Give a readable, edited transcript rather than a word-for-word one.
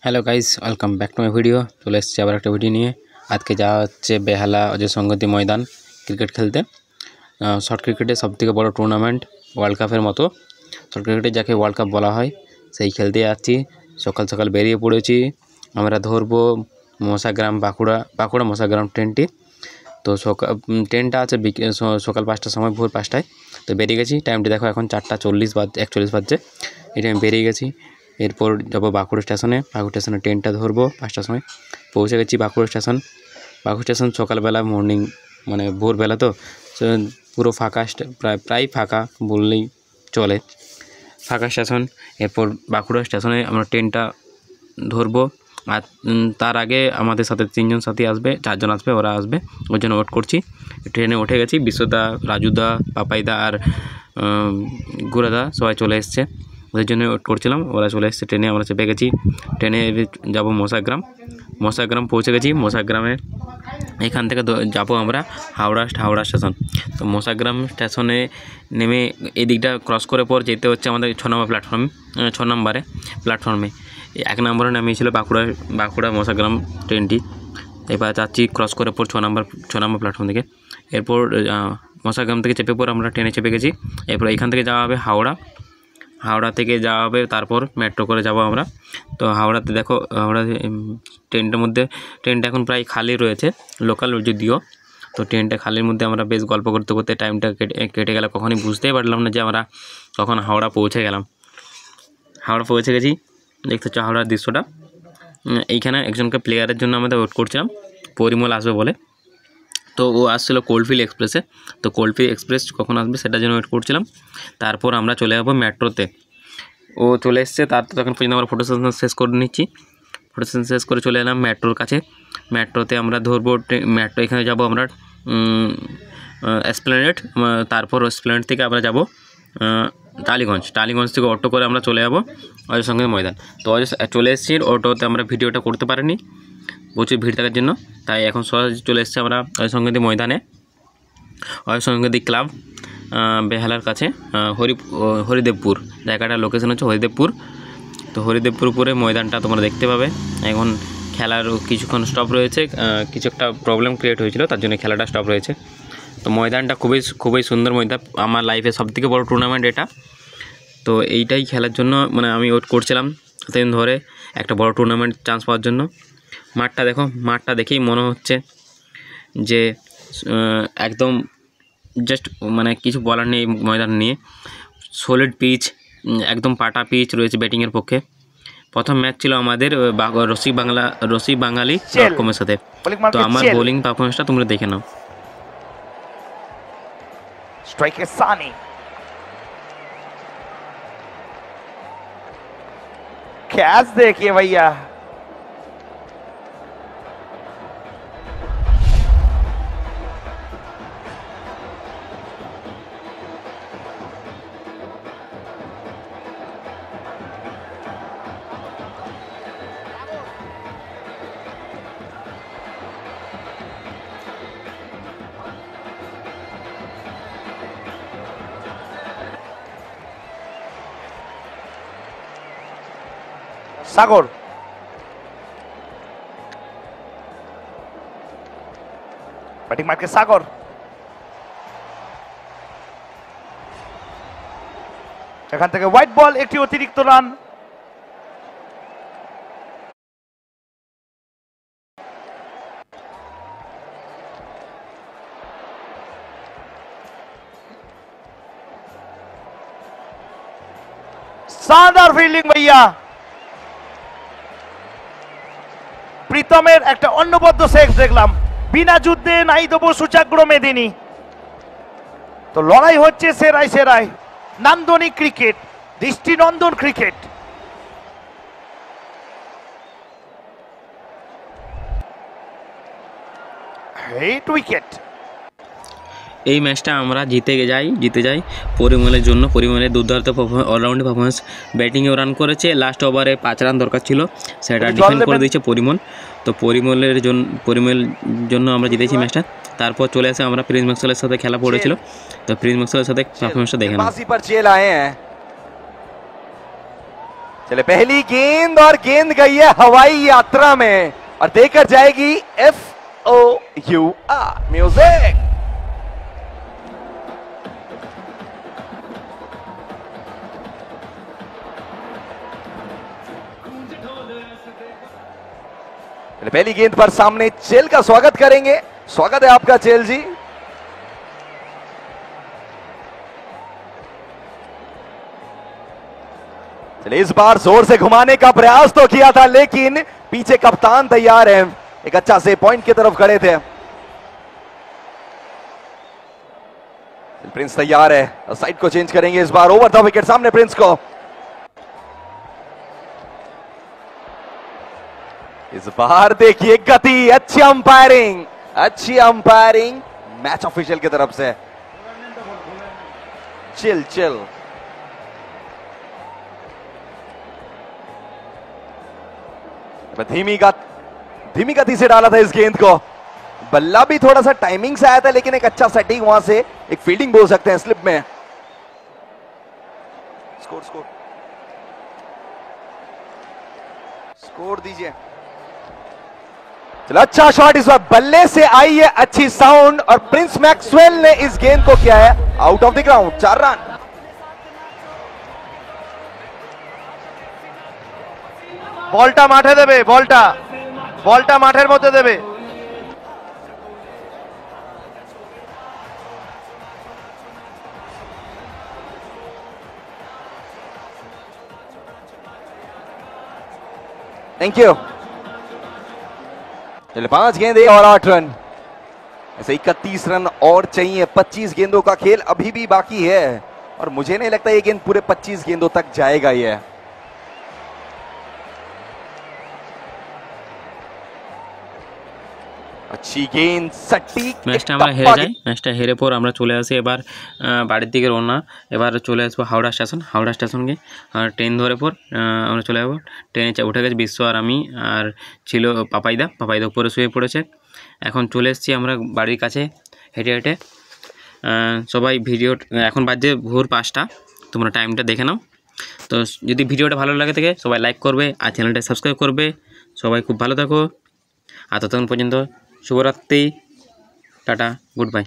Hello guys, welcome back to my video. চলে এসেছি আবার একটা ভিডিও নিয়ে। আজকে যাওয়া হচ্ছে বেহালা অজয় সংগতি ময়দান ক্রিকেট খেলতে। শর্ট ক্রিকেটে সবথেকে বড় টুর্নামেন্ট, ওয়ার্ল্ড কাপের মতো। শর্ট ক্রিকেটে যাকে ওয়ার্ল্ড কাপ বলা হয়, সেই খেলতে যাচ্ছি। সকাল সকাল বেরিয়ে পড়েছি। আমরা ধরবো মশাগ্রাম, বাঁকুড়া মশাগ্রাম ট্রেনটি। তো ট্রেনটা আছে সকাল 5টার সময়, ভোর 5টায়। তো বেরিয়ে গেছি। টাইমটি দেখো, এখন 4:41 বাজছে। এই টাইম বেরিয়ে গেছি। এরপর যাবো বাঁকুড়া স্টেশনে। ট্রেনটা ধরবো 5টার সময়। পৌঁছে গেছি বাঁকুড়া স্টেশন। সকালবেলা মর্নিং, মানে ভোরবেলা, তো পুরো ফাঁকা, প্রায় ফাঁকা বললেই চলে, ফাঁকা স্টেশন। এরপর বাঁকুড়া স্টেশনে আমরা ট্রেনটা ধরবো। আর তার আগে আমাদের সাথে 3জন সাথী আসবে, 4জন আসবে, ওরা আসবে, ওর জন্য ওয়েট করছি। ট্রেনে উঠে গেছি। বিশ্বদা, রাজুদা, পাপাইদা আর গুড়াদা সবাই চলে এসছে। ওদের জন্য ওয়েট করছিলাম, ওরা চলে এসছে। ট্রেনে আমরা চেপে গেছি। ট্রেনে যাব মশাগ্রাম পৌঁছে গেছি। মশাগ্রামে এখান থেকে যাব আমরা হাওড়া স্টেশন। তো মশাগ্রাম স্টেশনে নেমে এই দিকটা ক্রস করে পর যেতে হচ্ছে আমাদের 6 নম্বরে প্ল্যাটফর্মে। 1 নম্বরে নামিয়েছিল বাঁকুড়া মশাগ্রাম ট্রেনটি। এবার যাচ্ছি ক্রস করে পর 6 নম্বর প্ল্যাটফর্ম থেকে। এরপর মশাগ্রাম থেকে চেপে পর আমরা ট্রেনে চেপে গেছি। এরপর এখান থেকে যাওয়া হবে হাওড়া থেকে যাওয়া হবে, তারপর মেট্রো করে যাব আমরা। তো হাওড়াতে দেখো, ট্রেনটা এখন প্রায় খালি রয়েছে, লোকাল যদিও। তো ট্রেনটা খালির মধ্যে আমরা বেশ গল্প করতে করতে টাইমটা কেটে গেল। কখনই বুঝতেই পারলাম না যে আমরা কখন হাওড়া পৌঁছে গেলাম। হাওড়া পৌঁছে গেছি। দেখতে হচ্ছে হাওড়ার দৃশ্যটা। এইখানে একজনকে প্লেয়ারের জন্য আমাদের ওয়েট করছিলাম, পরিমল আসবে বলে। তো ও আসছিলো কোল্ডফিল্ড এক্সপ্রেসে। তো কোল্ডফিল্ড এক্সপ্রেস কখন আসবে সেটার জন্য ওয়েট করছিলাম। তারপর আমরা চলে যাবো মেট্রোতে। ও চলে এসছে। তার তখন পর্যন্ত আমরা ফটো সেশন শেষ করে নিচ্ছি। ফটো সেশন শেষ করে চলে এলাম মেট্রোর কাছে। মেট্রোতে আমরা ধরবো মেট্রো। এখানে যাব আমরা এসপ্ল্যানেড। তারপর এসপ্ল্যানেড থেকে আমরা যাব টালিগঞ্জ থেকে অটো করে আমরা চলে যাবো অজয় সংগতি ময়দান। তো চলে এসেছি। অটোতে আমরা ভিডিওটা করতে পারিনি, প্রচুর ভিড় থাকার জন্য। তাই এখন সরাসরি চলে এসেছি আমরা অজয় সংগতি ময়দানে। অজয় সংগতি ক্লাব, বেহালার কাছে, হরিদেবপুর জায়গাটার লোকেশন হচ্ছে হরিদেবপুর। তো হরিদেবপুর উপরে ময়দানটা তোমরা দেখতে পাবে। এখন খেলার কিছুক্ষণ স্টপ রয়েছে, কিছু একটা প্রবলেম ক্রিয়েট হয়েছিল, তার জন্য খেলাটা স্টপ রয়েছে। তো ময়দানটা খুবই সুন্দর ময়দান। আমার লাইফে সবথেকে বড় টুর্নামেন্ট এটা। তো এইটাই খেলার জন্য মানে আমি ওয়েট করছিলাম এতদিন ধরে, একটা বড় টুর্নামেন্ট চান্স পাওয়ার জন্য। মাঠটা দেখো, মাঠটা দেখেই মনে হচ্ছে যে একদম জাস্ট মানে কিছু বলার নেই ময়দান নিয়ে। সলিড পিচ, একদম পাটা পিচ রয়েছে ব্যাটিংয়ের পক্ষে। প্রথম ম্যাচ ছিল আমাদের রসিক বাঙালি .com-এর সাথে। তো আমার বোলিং পারফরমেন্সটা তোমরা দেখে নাও। स्ट्राइकर सानी, कैच देखिए भैया, सागर बैटिंग मार के सागर এখান থেকে হোয়াইট বল, একটি অতিরিক্ত রান। शानदार फील्डिंग भैया। প্রীতমের একটা অন্যবদ্য সেক্স দেখলাম, বিনা যুদ্ধে নাই দেবো সুচাগ্র মেদিনী। তো লড়াই হচ্ছে সেরায়। নান্দনিক ক্রিকেট, দৃষ্টিনন্দন ক্রিকেট। 8 উইকেট। এই ম্যাচটা আমরা জিতে যাই পরিমলের দুর্দান্ত অলরাউন্ড পারফরমেন্স। ব্যাটিংয়েও রান করেছে, লাস্ট ওভারে 5 রান দরকার ছিল, সেটা ডিফেন্ড করে দিয়েছে পরিমল। তো পরিমলের জন্য আমরা জিতেছি ম্যাচটা। তারপর চলে আসে আমরা প্রিন্স ম্যাক্সওয়েলের সাথে খেলা পড়েছিল। তো প্রিন্স ম্যাক্সওয়েলের সাথে পারফরমেন্সটা দেখে নাও। चले पहली गेंद और गेंद गई है हवाई यात्रा में और देकर जाएगी FOUR म्यूजिक। पहली गेंद पर सामने चेल का स्वागत करेंगे। स्वागत है आपका चेल जी। चलिए इस बार जोर से घुमाने का प्रयास तो किया था लेकिन पीछे कप्तान तैयार है, एक अच्छा से पॉइंट की तरफ खड़े थे। प्रिंस तैयार है, साइड को चेंज करेंगे इस बार ओवर द विकेट सामने प्रिंस को। इस बार देखिए गति, अच्छी अंपायरिंग मैच ऑफिशियल की तरफ से। चिल धीमी गति से डाला था इस गेंद को। बल्ला भी थोड़ा सा टाइमिंग से आया था लेकिन एक अच्छा सेटिंग, वहां से एक फील्डिंग बोल सकते हैं स्लिप में। स्कोर दीजिए। चलो अच्छा शॉट इस बार बल्ले से आई है, अच्छी साउंड और प्रिंस मैक्सवेल ने इस गेंद को किया है out of the ground. 4 run. বলটা মাঠে দেবে, বলটা মাঠের মধ্যে দেবে। Thank you. चलिए 5 गेंदें और 8 रन। ऐसे 31 रन और चाहिए। 25 गेंदों का खेल अभी भी बाकी है और मुझे नहीं लगता ये गेंद पूरे 25 गेंदों तक जाएगा। ये अच्छी गेंद, सटीक। ম্যাচটা আমরা হেরে যাই। ম্যাচটা হেরে পর আমরা চলে আসি এবার বাড়ির দিকে রওনা। এবার চলে আসবো হাওড়া স্টেশন গিয়ে ট্রেন ধরে পর আমরা চলে যাবো। ট্রেনে উঠে গেছে বিশ্ব আর আমি, আর ছিল পাপাইদা উপরে শুয়ে পড়েছে। এখন চলে এসেছি আমরা বাড়ির কাছে হেঁটে হেঁটে। সবাই ভিডিও এখন বাজে ভোর 5টা, তোমরা টাইমটা দেখে নাও। তো যদি ভিডিওটা ভালো লাগে থাকে সবাই লাইক করবে আর চ্যানেলটা সাবস্ক্রাইব করবে। সবাই খুব ভালো থাকো। আর ততক্ষণ পর্যন্ত শুভরাত্রি, টাটা, গুড বাই।